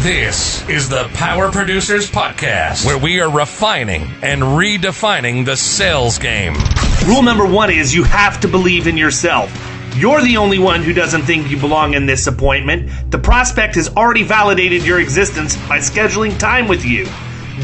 This is the Power Producers Podcast, where we are refining and redefining the sales game. Rule number one is you have to believe in yourself. You're the only one who doesn't think you belong in this appointment. The prospect has already validated your existence by scheduling time with you.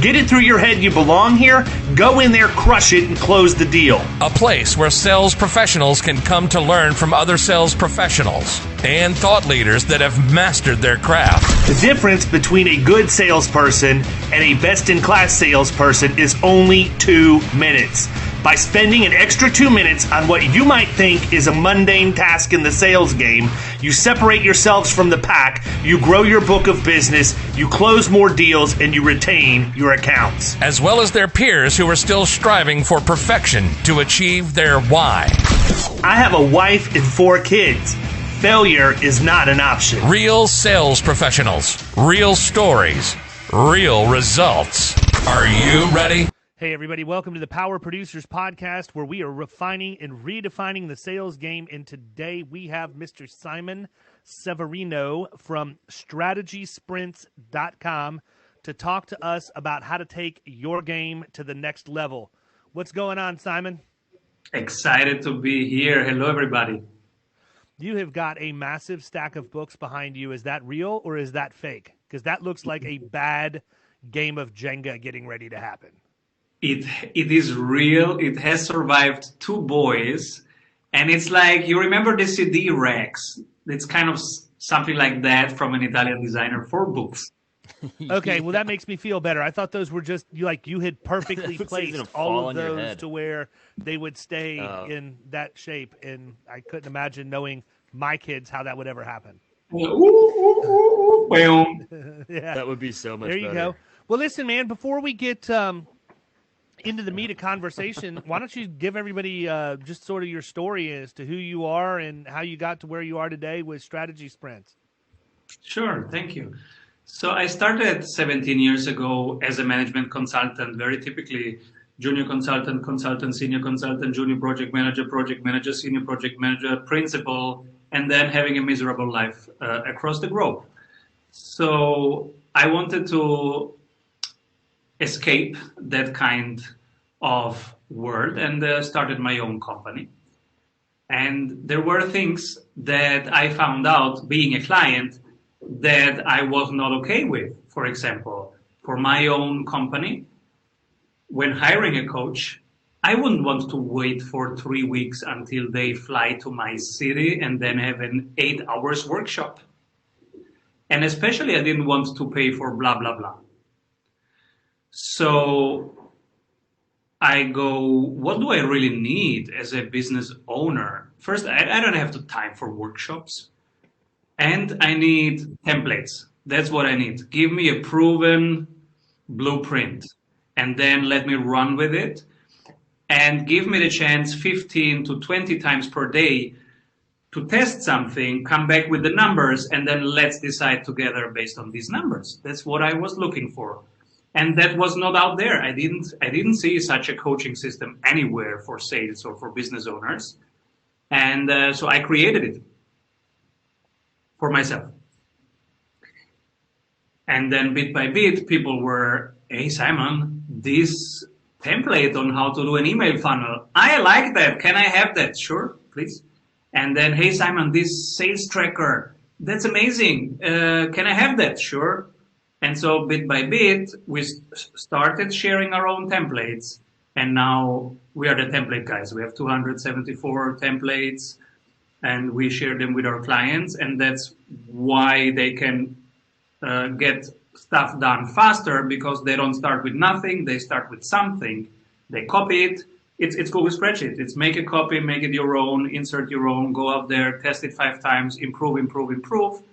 Get it through your head you belong here, go in there, crush it, and close the deal. A place where sales professionals can come to learn from other sales professionals and thought leaders that have mastered their craft. The difference between a good salesperson and a best-in-class salesperson is only 2 minutes. By spending an extra 2 minutes on what you might think is a mundane task in the sales game, you separate yourselves from the pack, you grow your book of business, you close more deals, and you retain your accounts. As well as their peers who are still striving for perfection to achieve their why. I have a wife and 4 kids. Failure is not an option. Real sales professionals, real stories, real results. Are you ready? Hey, everybody. Welcome to the Power Producers Podcast, where we are refining and redefining the sales game. And today we have Mr. Simon Severino from Strategy Sprints.com to talk to us about how to take your game to the next level. What's going on, Simon? Excited to be here. Hello, everybody. You have got a massive stack of books behind you. Is that real or is that fake? Because that looks like a bad game of Jenga getting ready to happen. It is real. It has survived 2 boys. And it's like, you remember the CD racks? It's kind of something like that from an Italian designer for books. Okay, well, that makes me feel better. I thought those were just, you had perfectly placed all of those to where they would stay in that shape. And I couldn't imagine, knowing my kids, how that would ever happen. Yeah. That would be so much better. There you go. Well, listen, man, before we get into the meat of conversation, why don't you give everybody just sort of your story as to who you are and how you got to where you are today with Strategy Sprints. Sure, thank you. So I started 17 years ago as a management consultant, very typically junior consultant, senior consultant, junior project manager, senior project manager, principal, and then having a miserable life across the globe. So I wanted to escape that kind of world and started my own company. And there were things that I found out being a client that I was not okay with. For example, for my own company, when hiring a coach, I wouldn't want to wait for 3 weeks until they fly to my city and then have an 8 hours workshop. And especially I didn't want to pay for blah, blah, blah. So I go, what do I really need as a business owner? First, I don't have the time for workshops. And I need templates. That's what I need. Give me a proven blueprint and then let me run with it. And give me the chance 15 to 20 times per day to test something, come back with the numbers, and then let's decide together based on these numbers. That's what I was looking for. And that was not out there. I didn't see such a coaching system anywhere for sales or for business owners. And so I created it for myself. And then bit by bit, people were, hey, Simon, this template on how to do an email funnel, I like that. Can I have that? Sure, please. And then, hey, Simon, this sales tracker, that's amazing. Can I have that? Sure. And so bit by bit, we started sharing our own templates. And now we are the template guys. We have 274 templates and we share them with our clients. And that's why they can get stuff done faster, because they don't start with nothing. They start with something. They copy it. It's Google spreadsheet. It's make a copy, make it your own, insert your own, go out there, test it 5 times, improve.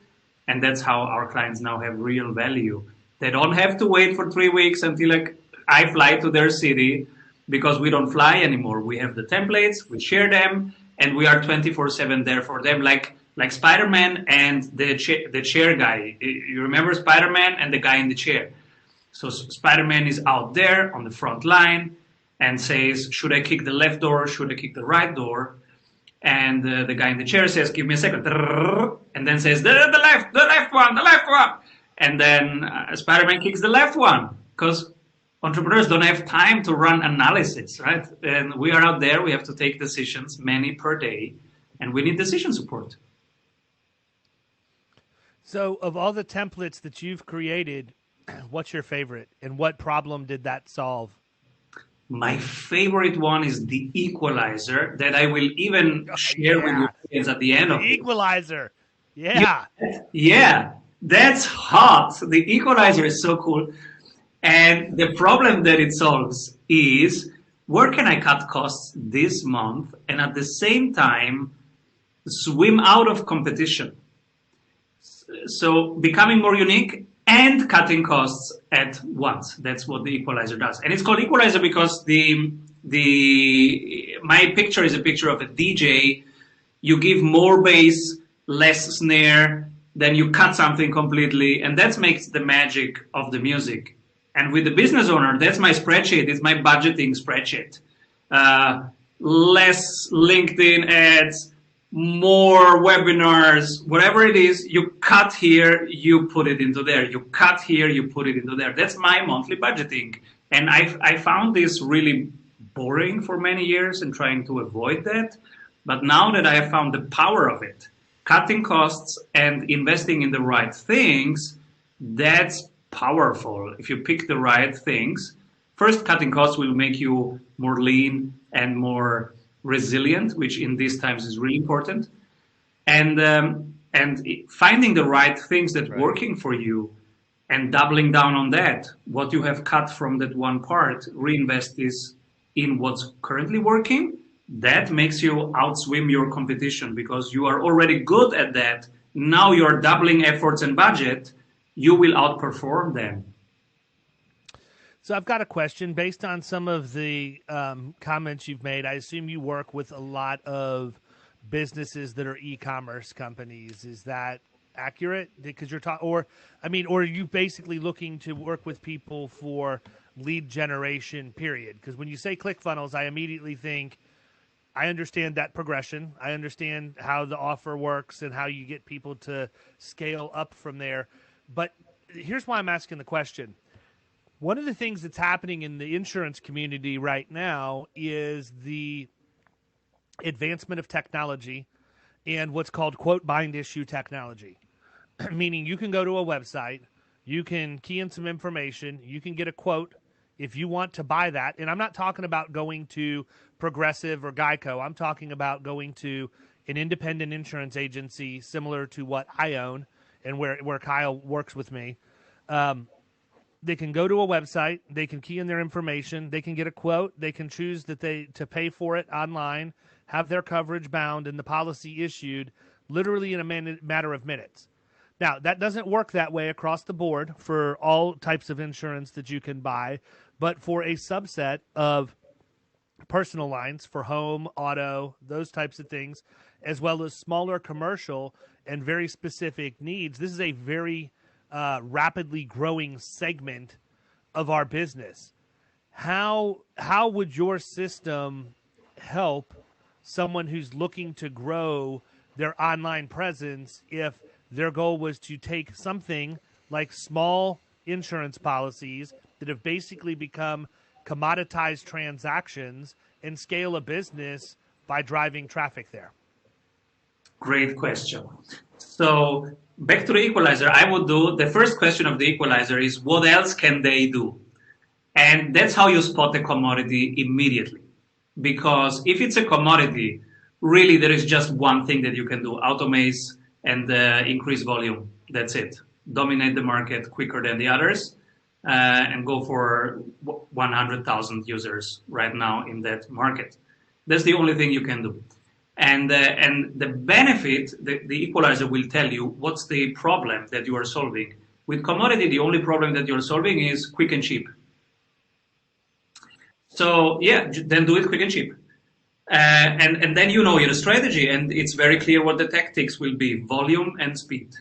And that's how our clients now have real value. They don't have to wait for 3 weeks until I fly to their city, because we don't fly anymore. We have the templates, we share them, and we are 24/7 there for them, like Spider-Man and the chair guy. You remember Spider-Man and the guy in the chair? So Spider-Man is out there on the front line and says, should I kick the left door? Should I kick the right door? And the guy in the chair says, give me a second. And then says, the left one. And then Spider-Man kicks the left one because entrepreneurs don't have time to run analysis, right? And we are out there, we have to take decisions, many per day, and we need decision support. So of all the templates that you've created, what's your favorite and what problem did that solve? My favorite one is the Equalizer that I will even share with you guys at the end of the Equalizer. Yeah. Yeah, that's hot. The Equalizer is so cool. And the problem that it solves is where can I cut costs this month and at the same time swim out of competition? So becoming more unique and cutting costs at once. That's what the Equalizer does. And it's called Equalizer because my picture is a picture of a DJ. You give more bass, less snare, then you cut something completely, and that makes the magic of the music. And with the business owner, that's my spreadsheet. It's my budgeting spreadsheet. Less LinkedIn ads, more webinars, whatever it is, you cut here, you put it into there. You cut here, you put it into there. That's my monthly budgeting. And I found this really boring for many years and trying to avoid that. But now that I have found the power of it, cutting costs and investing in the right things, that's powerful. If you pick the right things, first, cutting costs will make you more lean and more resilient, which in these times is really important. And finding the right things that are working for you and doubling down on that, what you have cut from that one part, reinvest this in what's currently working. That makes you outswim your competition because you are already good at that. Now you're doubling efforts and budget. You will outperform them. So I've got a question based on some of the comments you've made. I assume you work with a lot of businesses that are e-commerce companies. Is that accurate? Because you're talking, or are you basically looking to work with people for lead generation, period? Because when you say ClickFunnels, I immediately think, I understand that progression. I understand how the offer works and how you get people to scale up from there. But here's why I'm asking the question. One of the things that's happening in the insurance community right now is the advancement of technology and what's called quote bind issue technology. Meaning you can go to a website, you can key in some information, you can get a quote if you want to buy that. And I'm not talking about going to Progressive or Geico. I'm talking about going to an independent insurance agency similar to what I own and where Kyle works with me. They can go to a website, they can key in their information, they can get a quote, they can choose to pay for it online, have their coverage bound and the policy issued literally in a matter of minutes. Now, that doesn't work that way across the board for all types of insurance that you can buy, but for a subset of personal lines, for home, auto, those types of things, as well as smaller commercial and very specific needs, this is a very rapidly growing segment of our business. How would your system help someone who's looking to grow their online presence if their goal was to take something like small insurance policies that have basically become commoditized transactions and scale a business by driving traffic there? Great question. So back to the Equalizer, I would do the first question of the Equalizer is what else can they do? And that's how you spot the commodity immediately. Because if it's a commodity, really there is just one thing that you can do, automate and increase volume. That's it. Dominate the market quicker than the others and go for 100,000 users right now in that market. That's the only thing you can do. And the benefit, the Equalizer will tell you what's the problem that you are solving. With commodity, the only problem that you're solving is quick and cheap. So yeah, then do it quick and cheap. And then you know your strategy, and it's very clear what the tactics will be, volume and speed.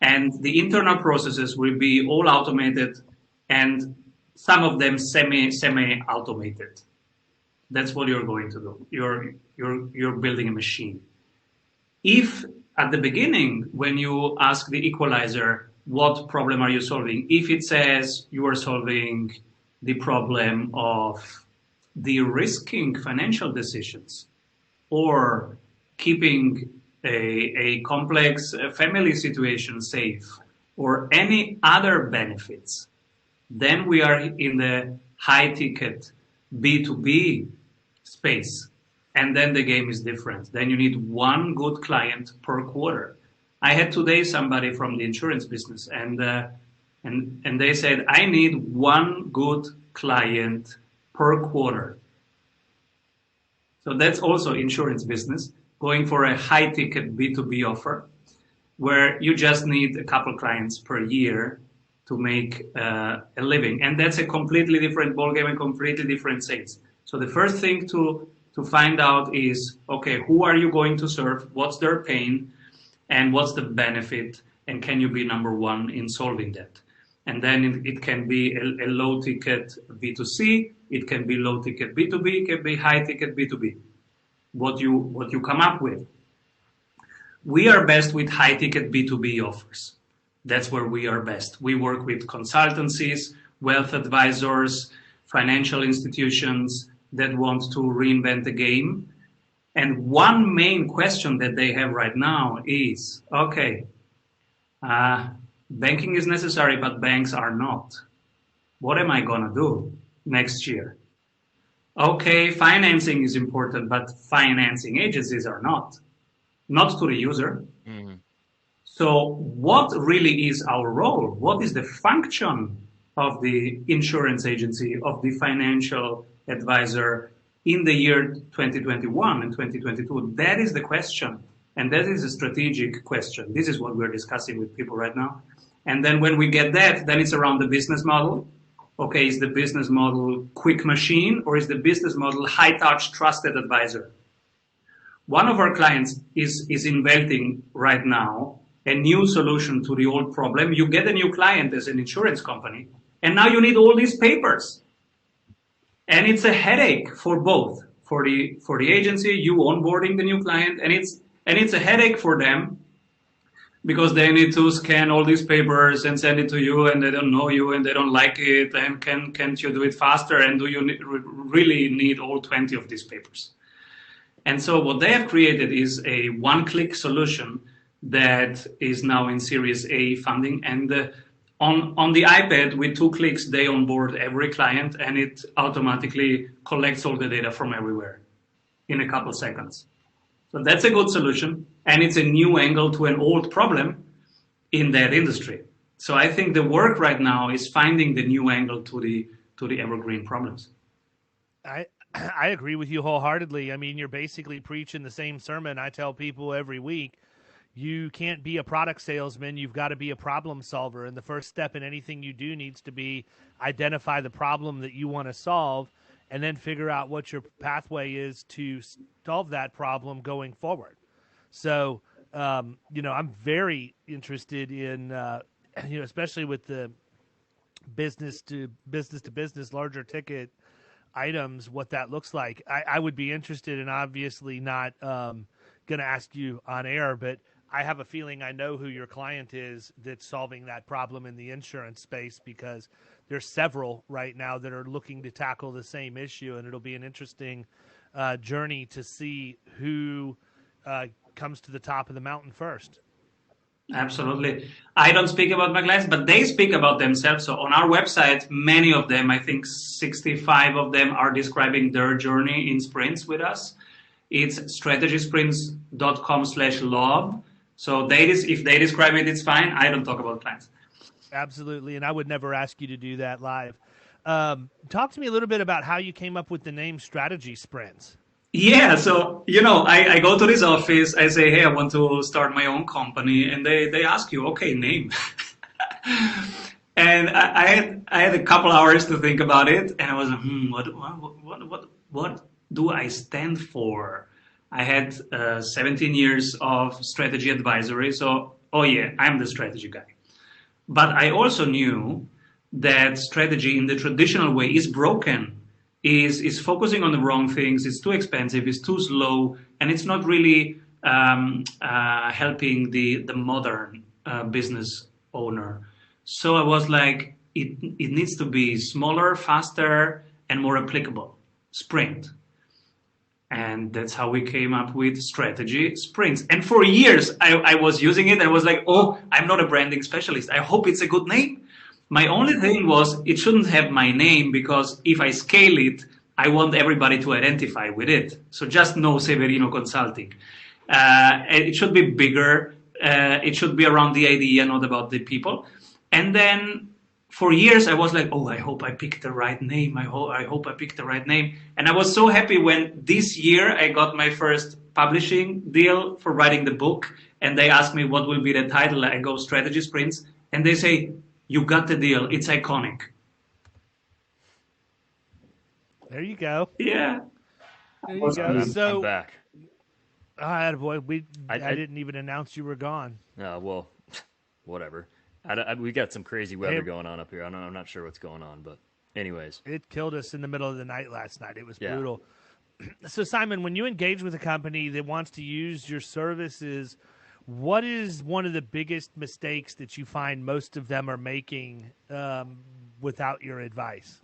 And the internal processes will be all automated and some of them semi-automated. That's what you're going to do. You're building a machine. If at the beginning, when you ask the Equalizer, what problem are you solving? If it says you are solving the problem of de-risking financial decisions or keeping a complex family situation safe or any other benefits, then we are in the high ticket B2B space. And then the game is different. Then you need one good client per quarter. I had today somebody from the insurance business and they said, I need one good client per quarter. So that's also insurance business, going for a high ticket B2B offer where you just need a couple clients per year to make a living. And that's a completely different ballgame and completely different sales. So the first thing to find out is, okay, who are you going to serve? What's their pain? And what's the benefit? And can you be number one in solving that? And then it can be a low ticket B2C. It can be low ticket B2B. It can be high ticket B2B. What you come up with. We are best with high ticket B2B offers. That's where we are best. We work with consultancies, wealth advisors, financial institutions that want to reinvent the game. And one main question that they have right now is, okay, banking is necessary, but banks are not. What am I going to do next year? Okay, financing is important, but financing agencies are not to the user. Mm-hmm. So what really is our role? What is the function of the insurance agency, of the financial advisor in the year 2021 and 2022? That is the question. And that is a strategic question. This is what we're discussing with people right now. And then when we get that, then it's around the business model. Okay, is the business model quick machine or is the business model high touch trusted advisor? One of our clients is inventing right now a new solution to the old problem. You get a new client as an insurance company, and now you need all these papers. And it's a headache for both, for the agency, you onboarding the new client, and it's a headache for them because they need to scan all these papers and send it to you, and they don't know you and they don't like it, and can't you do it faster, and do you really need all 20 of these papers? And so what they have created is a one-click solution that is now in Series A funding, and on the iPad, with 2 clicks, they onboard every client, and it automatically collects all the data from everywhere in a couple seconds. So that's a good solution, and it's a new angle to an old problem in that industry. So I think the work right now is finding the new angle to the evergreen problems. I agree with you wholeheartedly. I mean, you're basically preaching the same sermon I tell people every week. You can't be a product salesman. You've got to be a problem solver. And the first step in anything you do needs to be identify the problem that you want to solve and then figure out what your pathway is to solve that problem going forward. So, I'm very interested in, especially with the business to business, larger ticket items, what that looks like. I would be interested in, obviously not going to ask you on air, but I have a feeling I know who your client is that's solving that problem in the insurance space, because there's several right now that are looking to tackle the same issue, and it'll be an interesting journey to see who comes to the top of the mountain first. Absolutely. I don't speak about my clients, but they speak about themselves. So on our website, many of them, I think 65 of them, are describing their journey in sprints with us. It's strategysprints.com/love. So if they describe it, it's fine. I don't talk about clients. Absolutely. And I would never ask you to do that live. Talk to me a little bit about how you came up with the name Strategy Sprints. Yeah, so, I go to this office, I say, hey, I want to start my own company, and they ask you, okay, name. And I had a couple hours to think about it, and I was like, what do I stand for? I had 17 years of strategy advisory, so, I'm the strategy guy. But I also knew that strategy in the traditional way is broken. Is focusing on the wrong things, it's too expensive, it's too slow, and it's not really helping the modern business owner. So I was like, it needs to be smaller, faster, and more applicable. Sprint. And that's how we came up with Strategy Sprints. And for years, I was using it. I was like, oh, I'm not a branding specialist. I hope it's a good name. My only thing was it shouldn't have my name, because if I scale it, I want everybody to identify with it. So just know Severino Consulting. It should be bigger. It should be around the idea, not about the people. And then for years, I was like, oh, I hope I picked the right name. I hope I picked the right name. And I was so happy when this year I got my first publishing deal for writing the book. And they asked me what will be the title. I go Strategy Sprints. And they say, you got the deal. It's iconic. There you go. Yeah. There you go. So I'm back. Boy, I didn't even announce you were gone. Well, whatever. We got some crazy weather going on up here. I'm not sure what's going on, but anyways. It killed us in the middle of the night last night. It was brutal. So, Simon, when you engage with a company that wants to use your services, what is one of the biggest mistakes that you find most of them are making without your advice?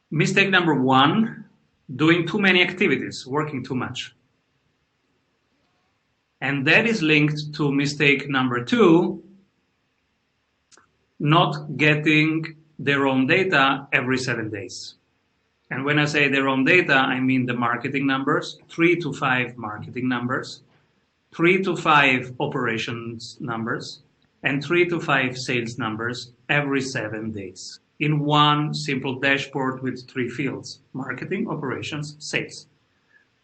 Mistake number one, doing too many activities, working too much. And that is linked to mistake number two, not getting their own data every 7 days. And when I say their own data, I mean the marketing numbers, 3 to 5 marketing numbers, 3 to 5 operations numbers, and 3 to 5 sales numbers every 7 days in one simple dashboard with 3 fields: marketing, operations, sales.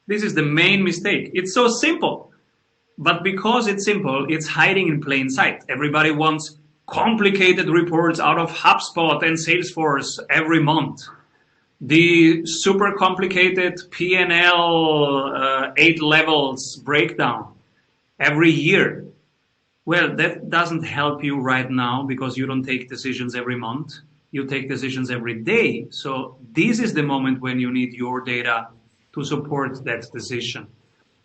This is the main mistake. It's so simple, but because it's simple, it's hiding in plain sight. Everybody wants complicated reports out of HubSpot and Salesforce every month. The super complicated P&L 8 levels breakdown every year. Well, that doesn't help you right now because you don't take decisions every month. You take decisions every day. So this is the moment when you need your data to support that decision.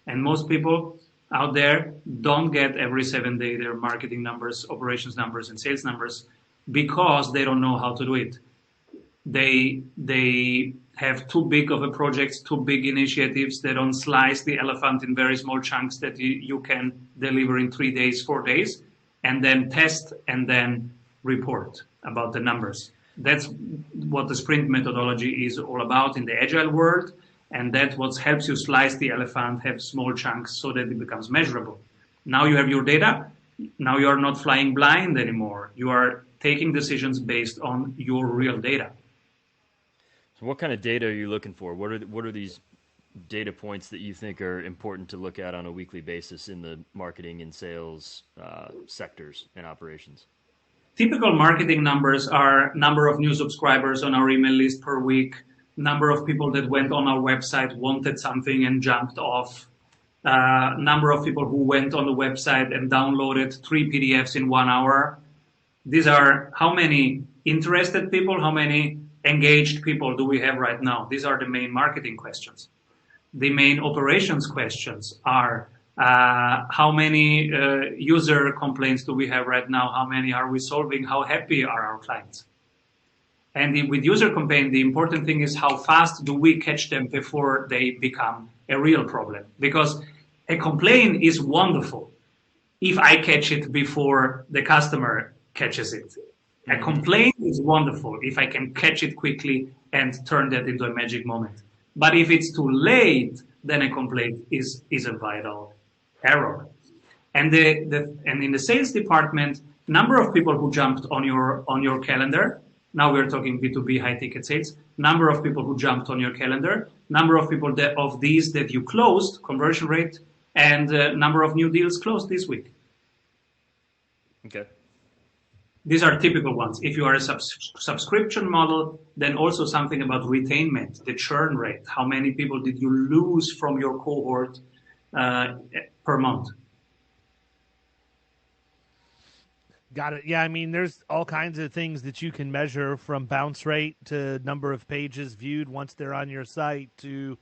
And most people out there don't get every 7 days their marketing numbers, operations numbers, and sales numbers because they don't know how to do it. They have too big of a project, too big initiatives. They don't slice the elephant in very small chunks that you can deliver in 3 days, 4 days, and then test and then report about the numbers. That's what the sprint methodology is all about in the agile world. And that's what helps you slice the elephant, have small chunks so that it becomes measurable. Now you have your data. Now you are not flying blind anymore. You are taking decisions based on your real data. So what kind of data are you looking for? What are these data points that you think are important to look at on a weekly basis in the marketing and sales sectors and operations? Typical marketing numbers are number of new subscribers on our email list per week, number of people that went on our website, wanted something and jumped off, number of people who went on the website and downloaded 3 PDFs in 1 hour. These are how many interested people, how many engaged people do we have right now? These are the main marketing questions. The main operations questions are how many user complaints do we have right now? How many are we solving? How happy are our clients? And with user complaint, the important thing is how fast do we catch them before they become a real problem? Because a complaint is wonderful if I catch it before the customer catches it. A complaint is wonderful if I can catch it quickly and turn that into a magic moment. But if it's too late, then a complaint is a vital error. And and in the sales department, number of people who jumped on your calendar. Now we're talking B2B high ticket sales. Number of people who jumped on your calendar. Number of people of these that you closed, conversion rate, and number of new deals closed this week. Okay. These are typical ones. If you are a subscription model, then also something about retainment, the churn rate. How many people did you lose from your cohort per month? Got it. Yeah, I mean, there's all kinds of things that you can measure, from bounce rate to number of pages viewed once they're on your site to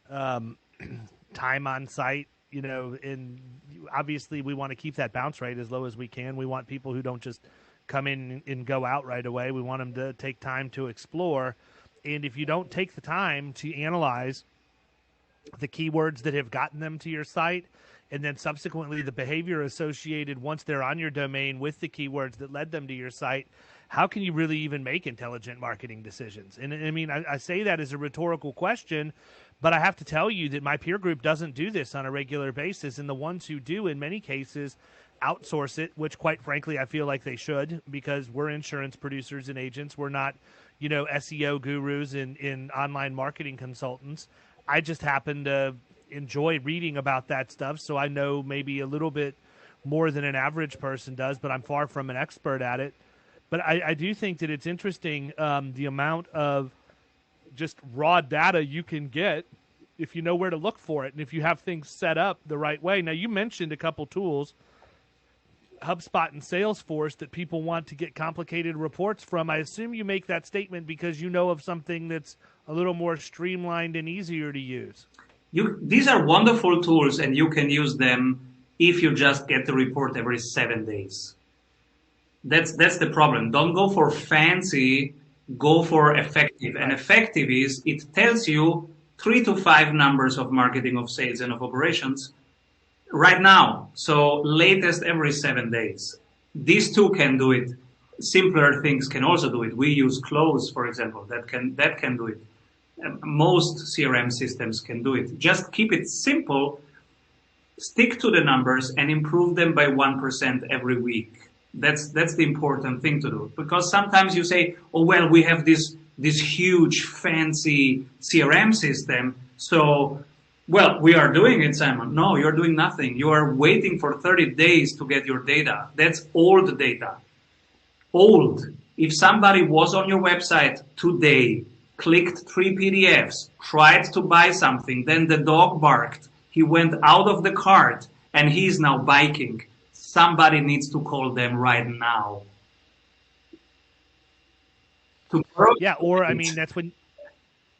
time on site and obviously we want to keep that bounce rate as low as we can. We want people who don't just come in and go out right away. We want them to take time to explore. And if you don't take the time to analyze the keywords that have gotten them to your site, and then subsequently the behavior associated once they're on your domain with the keywords that led them to your site, how can you really even make intelligent marketing decisions? And I mean, I say that as a rhetorical question, but I have to tell you that my peer group doesn't do this on a regular basis. And the ones who do, in many cases, outsource it, which quite frankly, I feel like they should, because we're insurance producers and agents. We're not, SEO gurus and online marketing consultants. I just happen to enjoy reading about that stuff. So I know maybe a little bit more than an average person does, but I'm far from an expert at it. But I do think that it's interesting the amount of just raw data you can get if you know where to look for it and if you have things set up the right way. Now, you mentioned a couple tools, HubSpot and Salesforce, that people want to get complicated reports from. I assume you make that statement because you know of something that's a little more streamlined and easier to use. These are wonderful tools, and you can use them if you just get the report every 7 days. That's the problem. Don't go for fancy, go for effective. And effective is, it tells you 3 to 5 numbers of marketing, of sales, and of operations right now. So latest every 7 days. These two can do it. Simpler things can also do it. We use Close, for example, that can do it. Most CRM systems can do it. Just keep it simple, stick to the numbers, and improve them by 1% every week. That's the important thing to do. Because sometimes you say, oh, well, we have this huge fancy CRM system, so, well, we are doing it, Simon. No, you're doing nothing. You are waiting for 30 days to get your data. That's old data. Old. If somebody was on your website today, clicked 3 PDFs, tried to buy something, then the dog barked, he went out of the cart, and he's now biking, somebody needs to call them right now. Yeah, or I mean, that's when,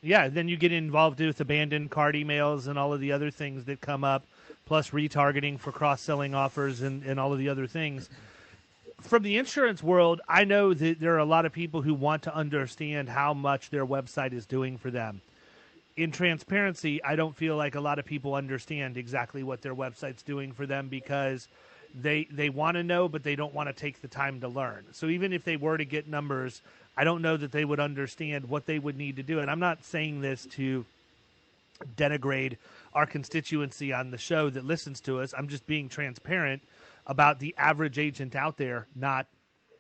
then you get involved with abandoned cart emails and all of the other things that come up, plus retargeting for cross-selling offers and all of the other things. From the insurance world, I know that there are a lot of people who want to understand how much their website is doing for them. In transparency, I don't feel like a lot of people understand exactly what their website's doing for them because they want to know, but they don't want to take the time to learn. So even if they were to get numbers, I don't know that they would understand what they would need to do. And I'm not saying this to denigrate our constituency on the show that listens to us. I'm just being transparent about the average agent out there not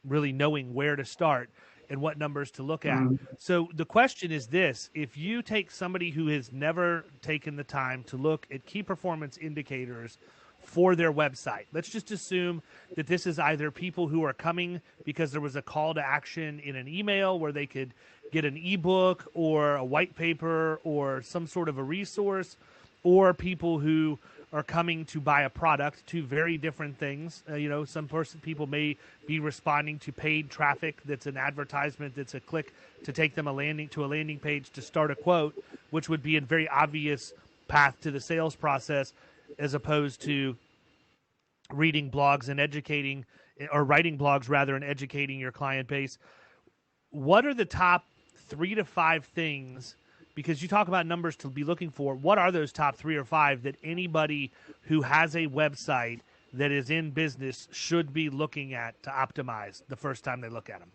really knowing where to start and what numbers to look at. So the question is this: if you take somebody who has never taken the time to look at key performance indicators for their website, let's just assume that this is either people who are coming because there was a call to action in an email where they could get an ebook or a white paper or some sort of a resource, or people who are coming to buy a product, two very different things. People may be responding to paid traffic that's an advertisement, that's a click to take them to a landing page to start a quote, which would be a very obvious path to the sales process, as opposed to reading blogs and educating, or writing blogs rather, and educating your client base. What are the top 3 to 5 things? Because you talk about numbers to be looking for, what are those top 3 or 5 that anybody who has a website that is in business should be looking at to optimize the first time they look at them?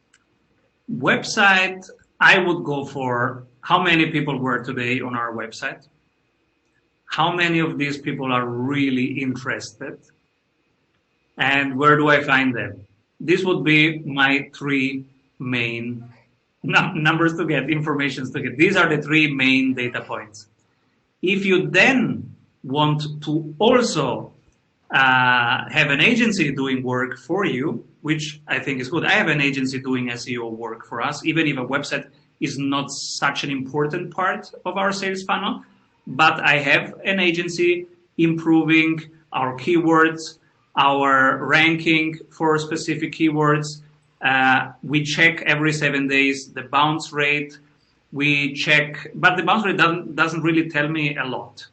Website, I would go for how many people were today on our website. How many of these people are really interested? And where do I find them? This would be my 3 main numbers to get, informations to get. These are the 3 main data points. If you then want to also have an agency doing work for you, which I think is good. I have an agency doing SEO work for us, even if a website is not such an important part of our sales funnel. But I have an agency improving our keywords, our ranking for specific keywords. We check every 7 days the bounce rate. We check, but the bounce rate doesn't really tell me a lot.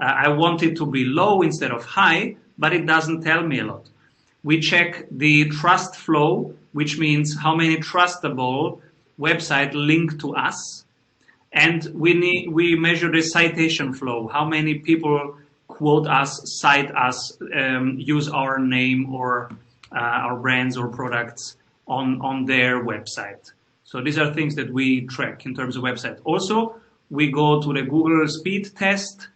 I want it to be low instead of high, but it doesn't tell me a lot. We check the trust flow, which means how many trustable websites link to us. And we measure the citation flow, how many people quote us, cite us, use our name or our brands or products on their website. So these are things that we track in terms of website. Also, we go to the Google speed test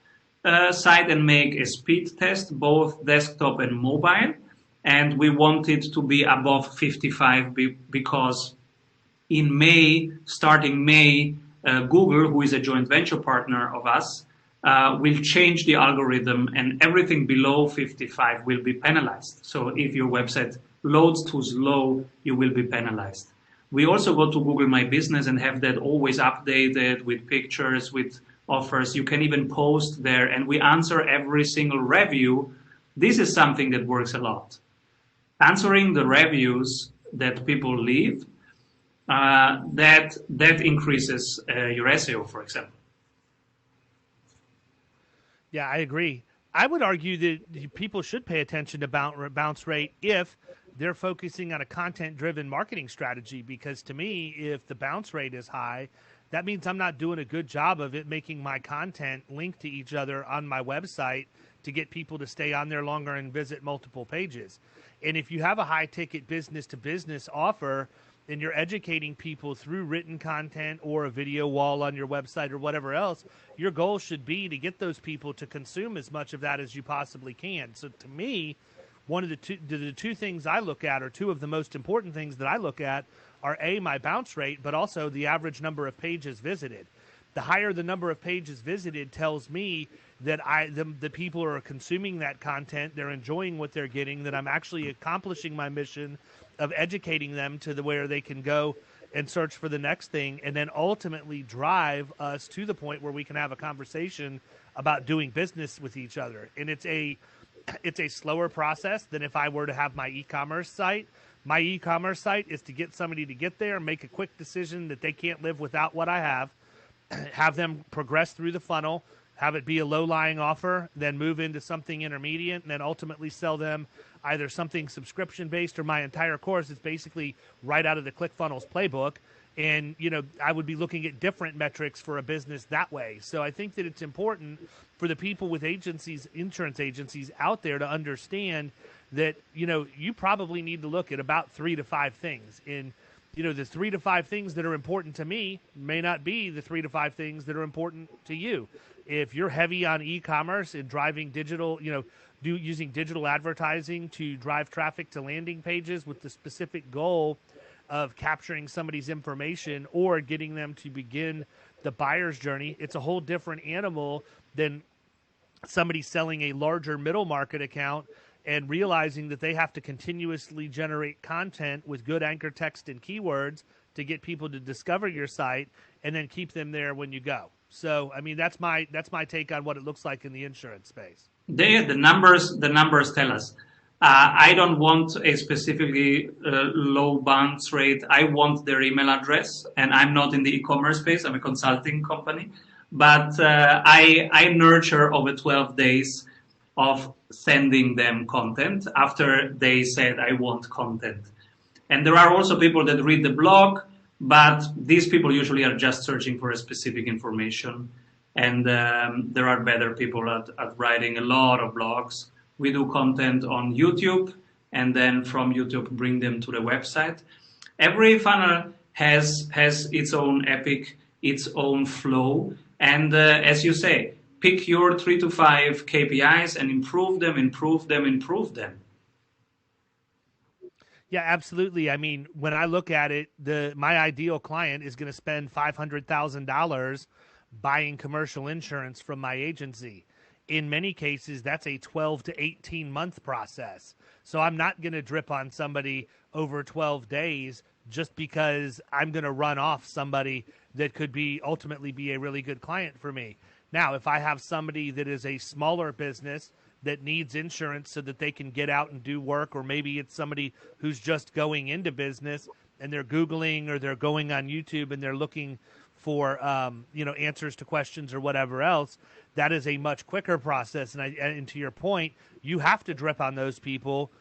site and make a speed test, both desktop and mobile. And we want it to be above 55 because in May, starting May, Google, who is a joint venture partner of us, will change the algorithm, and everything below 55 will be penalized. So if your website loads too slow, you will be penalized. We also go to Google My Business and have that always updated with pictures, with offers. You can even post there, and we answer every single review. This is something that works a lot. Answering the reviews that people leave, that increases your SEO, for example. Yeah, I agree. I would argue that people should pay attention to bounce rate if they're focusing on a content-driven marketing strategy, because to me, if the bounce rate is high, that means I'm not doing a good job of it making my content link to each other on my website to get people to stay on there longer and visit multiple pages. And if you have a high-ticket business-to-business offer and you're educating people through written content or a video wall on your website or whatever else, your goal should be to get those people to consume as much of that as you possibly can. So to me, one of the two things I look at, or two of the most important things that I look at, are A, my bounce rate, but also the average number of pages visited. The higher the number of pages visited tells me that the people are consuming that content, they're enjoying what they're getting, that I'm actually accomplishing my mission of educating them to where they can go and search for the next thing, and then ultimately drive us to the point where we can have a conversation about doing business with each other. And it's a slower process than if I were to have my e-commerce site. My e-commerce site is to get somebody to get there, make a quick decision that they can't live without what I have them progress through the funnel, have it be a low-lying offer, then move into something intermediate, and then ultimately sell them either something subscription-based or my entire course is basically right out of the ClickFunnels playbook. And, I would be looking at different metrics for a business that way. So I think that it's important for the people with agencies, insurance agencies out there to understand that, you probably need to look at about 3 to 5 things. And, the 3 to 5 things that are important to me may not be the 3 to 5 things that are important to you. If you're heavy on e-commerce and driving digital, using digital advertising to drive traffic to landing pages with the specific goal of capturing somebody's information or getting them to begin the buyer's journey, it's a whole different animal than somebody selling a larger middle market account and realizing that they have to continuously generate content with good anchor text and keywords to get people to discover your site and then keep them there when you go. So, that's my take on what it looks like in the insurance space. The numbers tell us. I don't want a specifically low bounce rate. I want their email address, and I'm not in the e-commerce space. I'm a consulting company, but I nurture over 12 days of sending them content after they said I want content. And there are also people that read the blog, but these people usually are just searching for a specific information. And there are better people at writing a lot of blogs. We do content on YouTube, and then from YouTube bring them to the website. Every funnel has its own epic, its own flow. And as you say, pick your 3 to 5 KPIs and improve them. Yeah, absolutely. When I look at it, my ideal client is going to spend $500,000 buying commercial insurance from my agency. In many cases, that's a 12 to 18 month process. So I'm not going to drip on somebody over 12 days just because I'm going to run off somebody that could ultimately be a really good client for me. Now, if I have somebody that is a smaller business that needs insurance so that they can get out and do work, or maybe it's somebody who's just going into business and they're Googling or they're going on YouTube and they're looking for answers to questions or whatever else. That is a much quicker process. And to your point, you have to drip on those people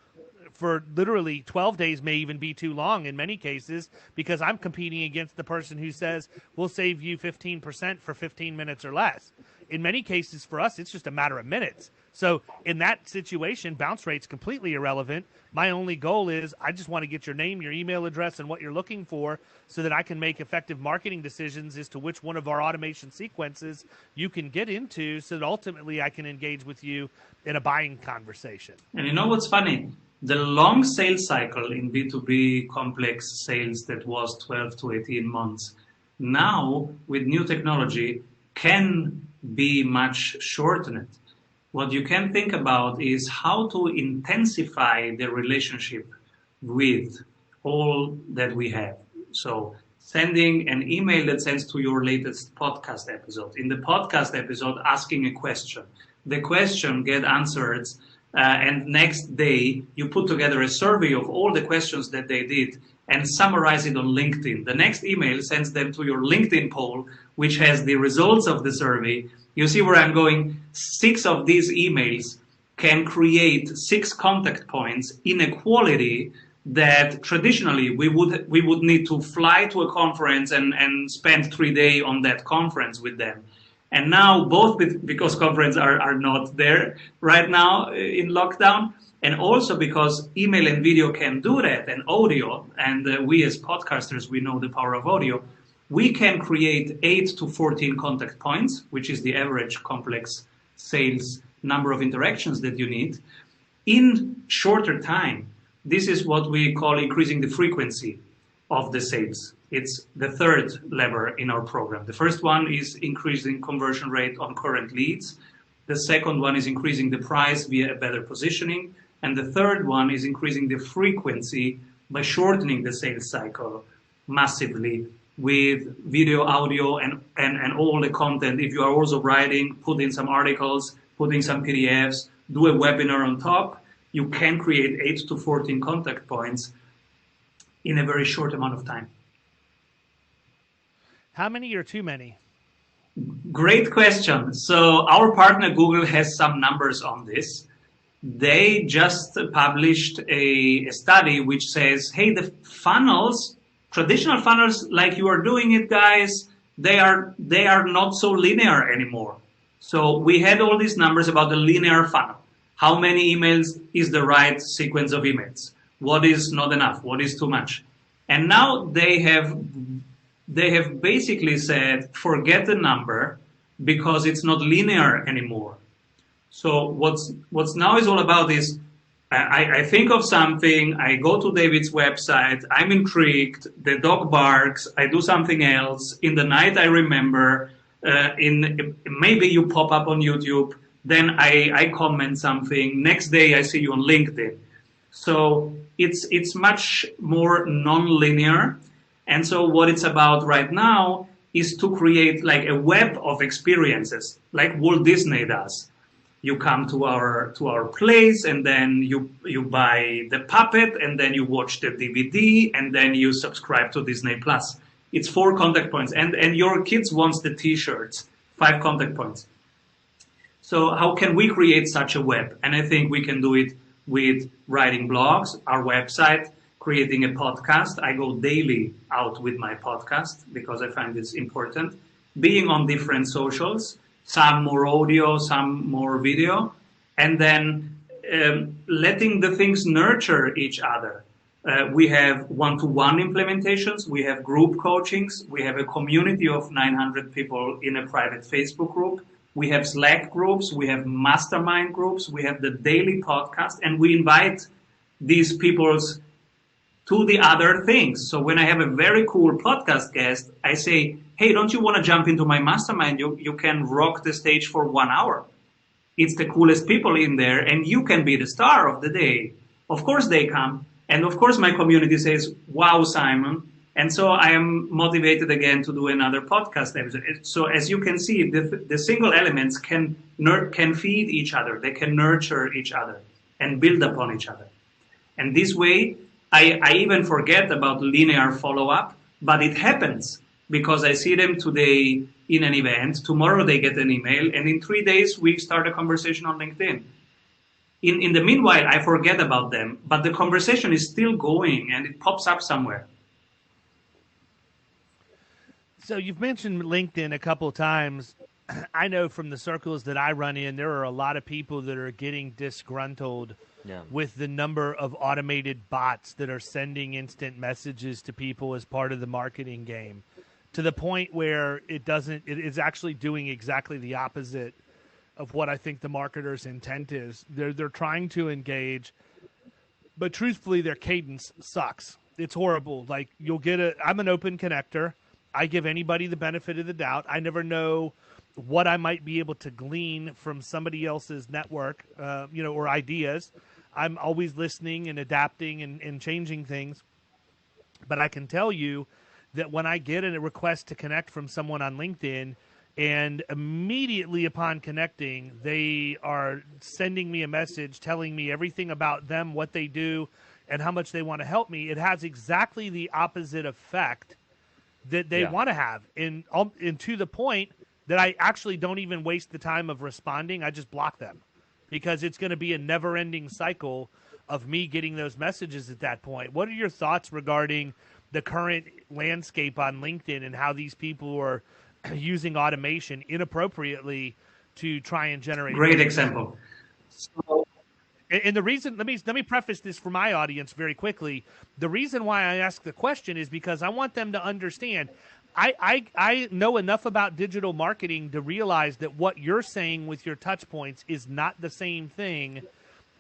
for literally 12 days, may even be too long in many cases, because I'm competing against the person who says, we'll save you 15% for 15 minutes or less. In many cases for us, it's just a matter of minutes. So in that situation, bounce rate's completely irrelevant. My only goal is I just want to get your name, your email address, and what you're looking for so that I can make effective marketing decisions as to which one of our automation sequences you can get into so that ultimately I can engage with you in a buying conversation. And you know what's funny? The long sales cycle in B2B complex sales that was 12 to 18 months, now with new technology can be much shortened. What you can think about is how to intensify the relationship with all that we have. So sending an email that sends to your latest podcast episode. In the podcast episode, asking a question. The question get answered, and next day you put together a survey of all the questions that they did and summarize it on LinkedIn. The next email sends them to your LinkedIn poll, which has the results of the survey. You see where I'm going? 6 of these emails can create 6 contact points in a quality that traditionally we would need to fly to a conference and spend 3 days on that conference with them. And now both because conferences are not there right now in lockdown, and also because email and video can do that, and audio, and we as podcasters, we know the power of audio, we can create 8 to 14 contact points, which is the average complex sales number of interactions that you need, in shorter time. This is what we call increasing the frequency of the sales. It's the third lever in our program. The first one is increasing conversion rate on current leads. The second one is increasing the price via a better positioning. And the third one is increasing the frequency by shortening the sales cycle massively with video, audio, and all the content. If you are also writing, put in some articles, put in some PDFs, do a webinar on top, you can create 8 to 14 contact points in a very short amount of time. How many or too many? Great question. So our partner Google has some numbers on this. They just published a study which says, hey, the funnels, traditional funnels like you are doing it, guys, they are not so linear anymore. So we had all these numbers about the linear funnel. How many emails is the right sequence of emails? What is not enough? What is too much? And now they have basically said, forget the number because it's not linear anymore. So what's now is all about is I think of something, I go to David's website, I'm intrigued, the dog barks, I do something else, in the night I remember, maybe you pop up on YouTube, then I comment something, next day I see you on LinkedIn. So it's much more non-linear. And so what it's about right now is to create like a web of experiences, like Walt Disney does. You come to our place, and then you buy the puppet, and then you watch the DVD, and then you subscribe to Disney Plus. It's 4 contact points, and your kids wants the T-shirts, 5 contact points. So how can we create such a web? And I think we can do it with writing blogs, our website, creating a podcast. I go daily out with my podcast because I find it's important. Being on different socials, some more audio, some more video, and then letting the things nurture each other. We have one-to-one implementations, we have group coachings, we have a community of 900 people in a private Facebook group, we have Slack groups, we have mastermind groups, we have the daily podcast, and we invite these people to the other things. So when I have a very cool podcast guest, I say, hey, don't you want to jump into my mastermind? You can rock the stage for 1 hour. It's the coolest people in there, and you can be the star of the day. Of course they come. And of course my community says, wow, Simon. And so I am motivated again to do another podcast episode. So as you can see, the single elements can feed each other. They can nurture each other and build upon each other. And this way, I even forget about linear follow-up, but it happens. because I see them today in an event, tomorrow they get an email, and in 3 days we start a conversation on LinkedIn. In the meanwhile, I forget about them, but the conversation is still going and it pops up somewhere. So you've mentioned LinkedIn a couple of times. I know from the circles that I run in, there are a lot of people that are getting disgruntled with the number of automated bots that are sending instant messages to people as part of the marketing game, to the point where it is actually doing exactly the opposite of what I think the marketer's intent is. They're trying to engage, but truthfully, their cadence sucks. It's horrible. Like, I'm an open connector. I give anybody the benefit of the doubt. I never know what I might be able to glean from somebody else's network, or ideas. I'm always listening and adapting and changing things. But I can tell you that when I get a request to connect from someone on LinkedIn, and immediately upon connecting, they are sending me a message telling me everything about them, what they do, and how much they want to help me, it has exactly the opposite effect that they want to have. And to the point that I actually don't even waste the time of responding. I just block them, because it's going to be a never-ending cycle of me getting those messages at that point. What are your thoughts regarding the current landscape on LinkedIn and how these people are using automation inappropriately to try and generate? Great example. And the reason, let me preface this for my audience very quickly. The reason why I ask the question is because I want them to understand. I know enough about digital marketing to realize that what you're saying with your touch points is not the same thing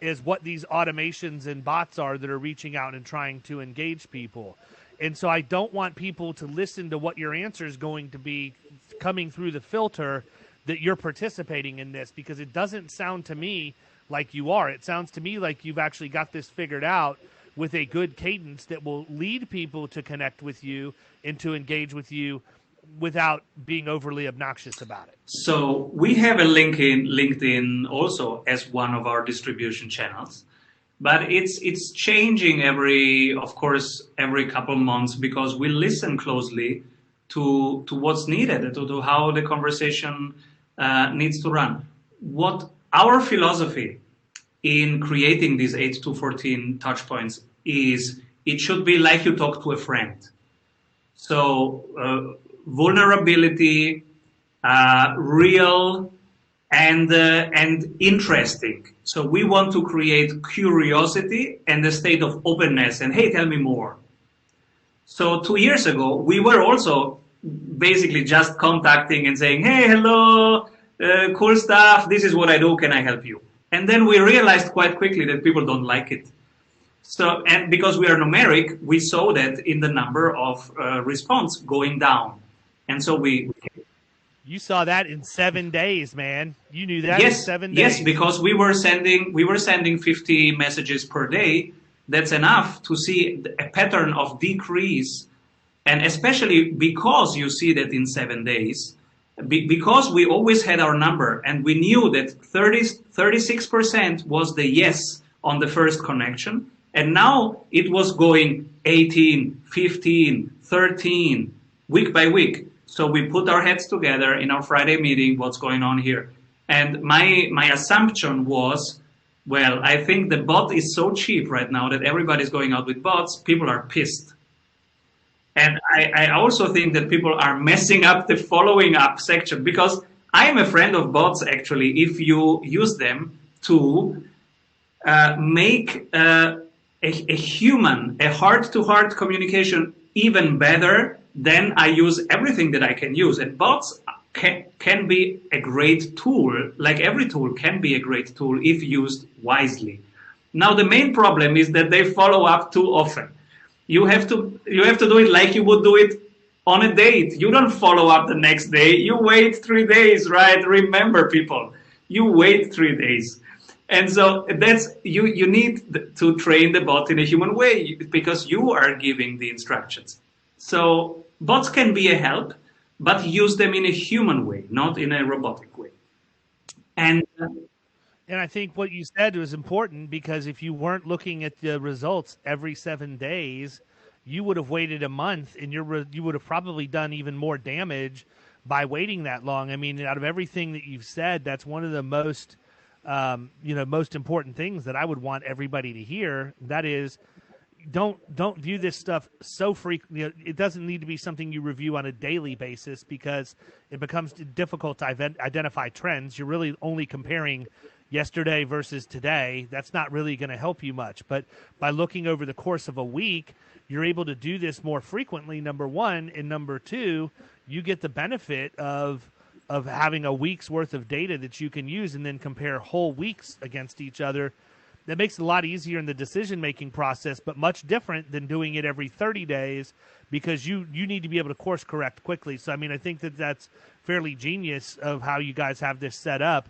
as what these automations and bots are that are reaching out and trying to engage people. And so I don't want people to listen to what your answer is going to be coming through the filter that you're participating in this, because it doesn't sound to me like you are. It sounds to me like you've actually got this figured out with a good cadence that will lead people to connect with you and to engage with you without being overly obnoxious about it. So we have a LinkedIn also as one of our distribution channels, but it's changing every couple months, because we listen closely to what's needed, to how the conversation needs to run. What our philosophy in creating these 8 to 14 touch points is, it should be like you talk to a friend. So vulnerability, real and interesting. So we want to create curiosity and a state of openness and, hey, tell me more. So 2 years ago, we were also basically just contacting and saying, hey, hello, cool stuff, this is what I do, can I help you? And then we realized quite quickly that people don't like it. So, and because we are numeric, we saw that in the number of response going down. And so You saw that in 7 days, man. You knew that in 7 days. Yes, because we were sending 50 messages per day. That's enough to see a pattern of decrease. And especially because you see that in 7 days, because we always had our number and we knew that 36% was the yes on the first connection. And now it was going 18, 15, 13, week by week. So we put our heads together in our Friday meeting, what's going on here. And my assumption was, well, I think the bot is so cheap right now that everybody's going out with bots. People are pissed. And I also think that people are messing up the following up section, because I am a friend of bots, actually, if you use them to make a human, a heart-to-heart communication even better, then I use everything that I can use. And bots can be a great tool, like every tool can be a great tool if used wisely. Now, the main problem is that they follow up too often. You have to do it like you would do it on a date. You don't follow up the next day. You wait 3 days, right? Remember, people, you wait 3 days. And so that's you need to train the bot in a human way, because you are giving the instructions. So bots can be a help, but use them in a human way, not in a robotic way. And I think what you said was important, because if you weren't looking at the results every 7 days, you would have waited a month, and you would have probably done even more damage by waiting that long. I mean, out of everything that you've said, that's one of the most most important things that I would want everybody to hear. That is, don't view this stuff so frequently. It doesn't need to be something you review on a daily basis, because it becomes difficult to identify trends. You're really only comparing yesterday versus today. That's not really going to help you much. But by looking over the course of a week, you're able to do this more frequently, number one. And number two, you get the benefit of having a week's worth of data that you can use and then compare whole weeks against each other. That makes it a lot easier in the decision-making process, but much different than doing it every 30 days, because you need to be able to course correct quickly. So, I mean, I think that's fairly genius of how you guys have this set up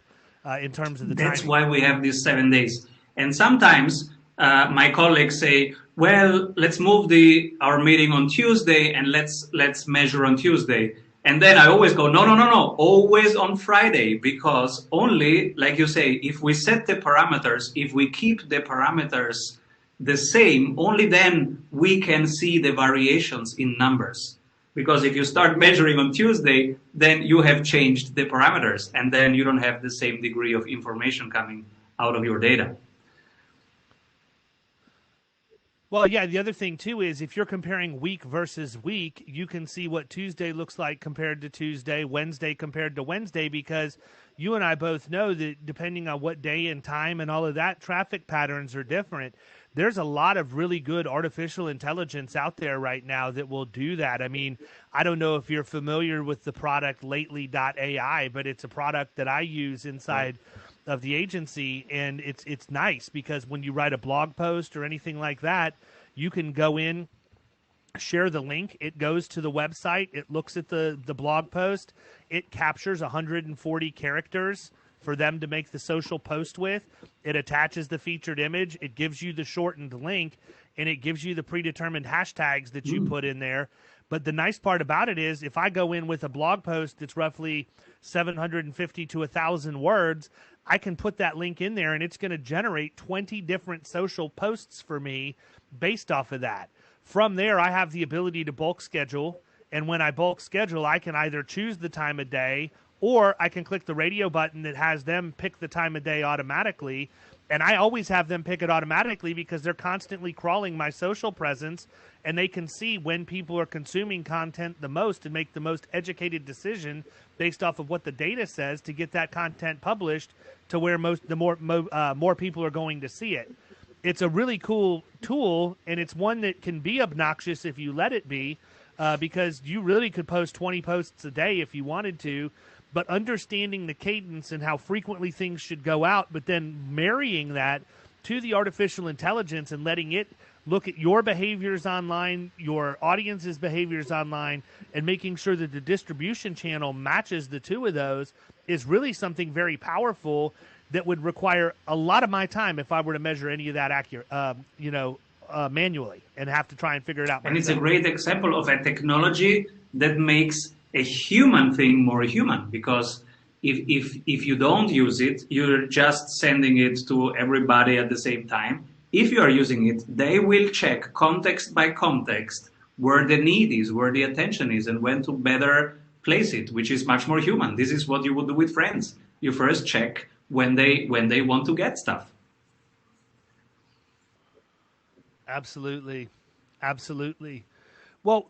in terms of the timing. That's why we have these 7 days. And sometimes my colleagues say, well, let's move our meeting on Tuesday and let's measure on Tuesday. And then I always go, no, always on Friday, because only, like you say, if we set the parameters, if we keep the parameters the same, only then we can see the variations in numbers. Because if you start measuring on Tuesday, then you have changed the parameters, and then you don't have the same degree of information coming out of your data. Well, yeah, the other thing, too, is if you're comparing week versus week, you can see what Tuesday looks like compared to Tuesday, Wednesday compared to Wednesday, because you and I both know that depending on what day and time and all of that, traffic patterns are different. There's a lot of really good artificial intelligence out there right now that will do that. I mean, I don't know if you're familiar with the product Lately.ai, but it's a product that I use inside of the agency, and it's nice because when you write a blog post or anything like that, you can go in, share the link, it goes to the website, it looks at the blog post, it captures 140 characters for them to make the social post with, it attaches the featured image, it gives you the shortened link, and it gives you the predetermined hashtags that you put in there. But the nice part about it is, if I go in with a blog post that's roughly 750 to 1,000 words, I can put that link in there, and it's going to generate 20 different social posts for me based off of that. From there, I have the ability to bulk schedule, and when I bulk schedule, I can either choose the time of day, or I can click the radio button that has them pick the time of day automatically. And I always have them pick it automatically because they're constantly crawling my social presence, and they can see when people are consuming content the most and make the most educated decision based off of what the data says to get that content published to where more people are going to see it. It's a really cool tool, and it's one that can be obnoxious if you let it be, because you really could post 20 posts a day if you wanted to. But understanding the cadence and how frequently things should go out, but then marrying that to the artificial intelligence and letting it look at your behaviors online, your audience's behaviors online, and making sure that the distribution channel matches the two of those is really something very powerful that would require a lot of my time if I were to measure any of that manually and have to try and figure it out myself. And it's a great example of a technology that makes a human thing more human, because if you don't use it, you're just sending it to everybody at the same time. If you are using it, they will check context by context where the need is, where the attention is, and when to better place it, which is much more human. This is what you would do with friends. You first check when they want to get stuff. Absolutely. Well,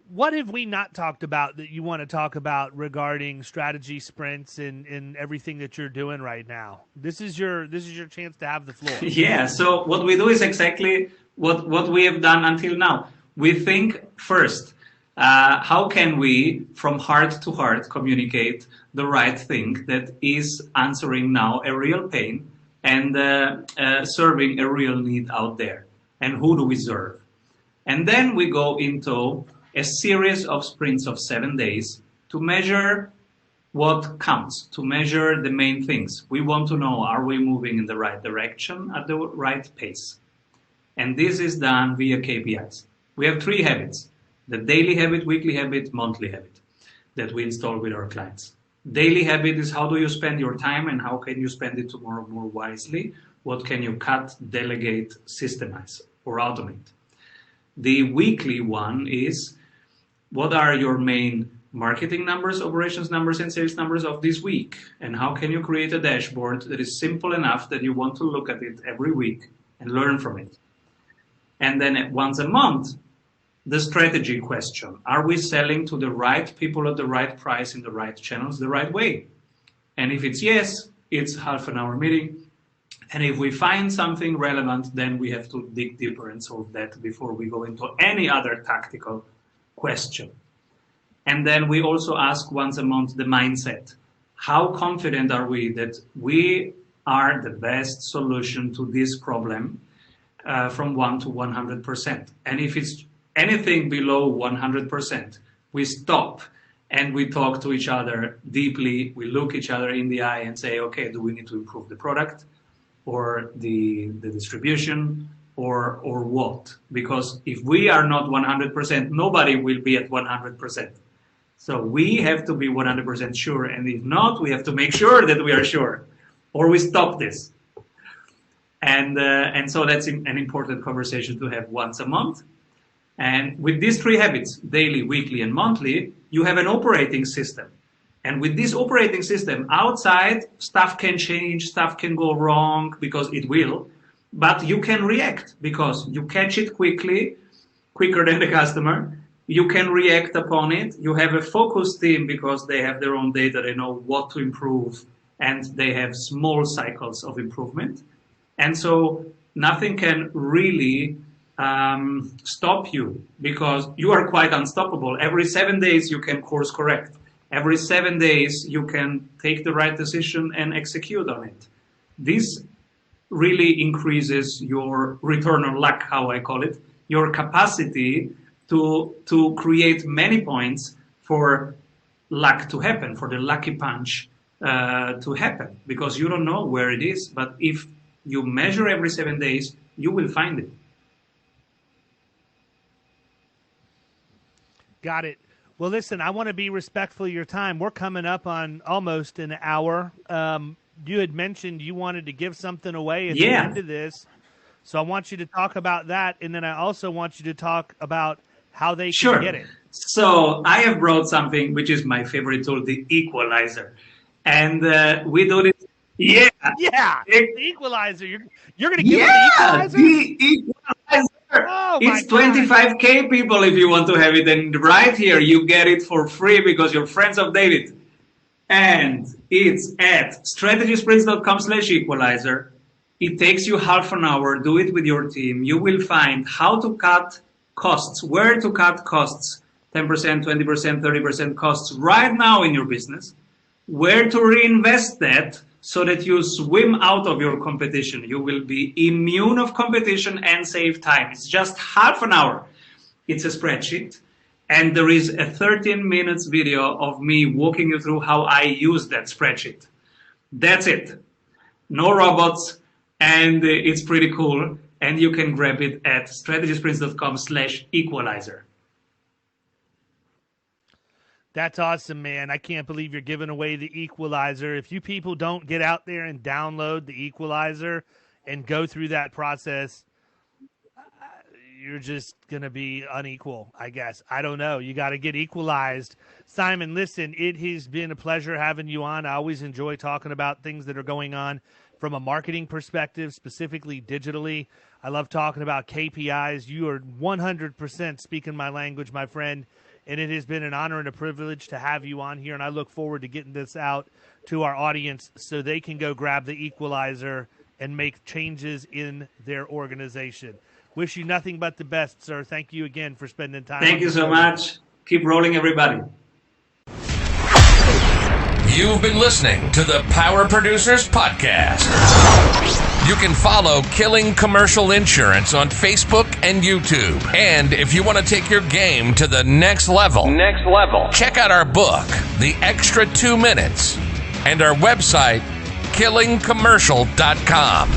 what have we not talked about that you want to talk about regarding strategy sprints and everything that you're doing right now? This is your chance to have the floor. Yeah, so what we do is exactly what we have done until now. We think first, how can we, from heart to heart, communicate the right thing that is answering now a real pain and serving a real need out there? And who do we serve? And then we go into a series of sprints of 7 days to measure what counts, to measure the main things. We want to know, are we moving in the right direction at the right pace? And this is done via KPIs. We have 3 habits: the daily habit, weekly habit, monthly habit, that we install with our clients. Daily habit is how do you spend your time and how can you spend it tomorrow more wisely? What can you cut, delegate, systemize, or automate? The weekly one is, what are your main marketing numbers, operations numbers, and sales numbers of this week? And how can you create a dashboard that is simple enough that you want to look at it every week and learn from it? And then once a month, the strategy question. Are we selling to the right people at the right price in the right channels the right way? And if it's yes, it's half an hour meeting. And if we find something relevant, then we have to dig deeper and solve that before we go into any other tactical question. And then we also ask once a month the mindset. How confident are we that we are the best solution to this problem from 1 to 100%? And if it's anything below 100%, we stop and we talk to each other deeply. We look each other in the eye and say, okay, do we need to improve the product or the distribution or what? Because if we are not 100%, nobody will be at 100%. So we have to be 100% sure, and if not, we have to make sure that we are sure, or we stop this. And so that's an important conversation to have once a month. And with these 3 habits, daily, weekly, and monthly, you have an operating system. And with this operating system, outside, stuff can change, stuff can go wrong, because it will, but you can react, because you catch it quickly, quicker than the customer. You can react upon it. You have a focus team because they have their own data. They know what to improve, and they have small cycles of improvement. And so nothing can really stop you, because you are quite unstoppable. Every 7 days you can course correct. Every 7 days you can take the right decision and execute on it. This really increases your return on luck, how I call it, your capacity to create many points for luck to happen, for the lucky punch to happen, because you don't know where it is, but if you measure every 7 days, you will find it. Got it. Well, listen, I want to be respectful of your time. We're coming up on almost an hour. You had mentioned you wanted to give something away at the end of this, so I want you to talk about that, and then I also want you to talk about how they can get it. So I have brought something which is my favorite tool, the Equalizer. And we do this. Yeah. The Equalizer. You're going to give me the Equalizer? The Equalizer. Oh, it's 25K people if you want to have it. And right here, you get it for free because you're friends of David. And it's at strategysprints.com/equalizer. It takes you half an hour. Do it with your team. You will find how to cut costs, where to cut costs, 10%, 20%, 30% costs right now in your business, where to reinvest that so that you swim out of your competition. You will be immune of competition and save time. It's just half an hour. It's a spreadsheet. And there is a 13 minutes video of me walking you through how I use that spreadsheet. That's it. No robots. And it's pretty cool. And you can grab it at strategysprints.com/equalizer. That's awesome, man. I can't believe you're giving away the Equalizer. If you people don't get out there and download the Equalizer and go through that process, you're just going to be unequal, I guess. I don't know. You got to get equalized. Simon, listen, it has been a pleasure having you on. I always enjoy talking about things that are going on from a marketing perspective, specifically digitally. I love talking about KPIs. You are 100% speaking my language, my friend, and it has been an honor and a privilege to have you on here, and I look forward to getting this out to our audience so they can go grab the Equalizer and make changes in their organization. Wish you nothing but the best, sir. Thank you again for spending time. Thank you so much. Keep rolling, everybody. You've been listening to the Power Producers Podcast. You can follow Killing Commercial Insurance on Facebook and YouTube. And if you want to take your game to the next level, check out our book, The Extra 2 Minutes, and our website, killingcommercial.com.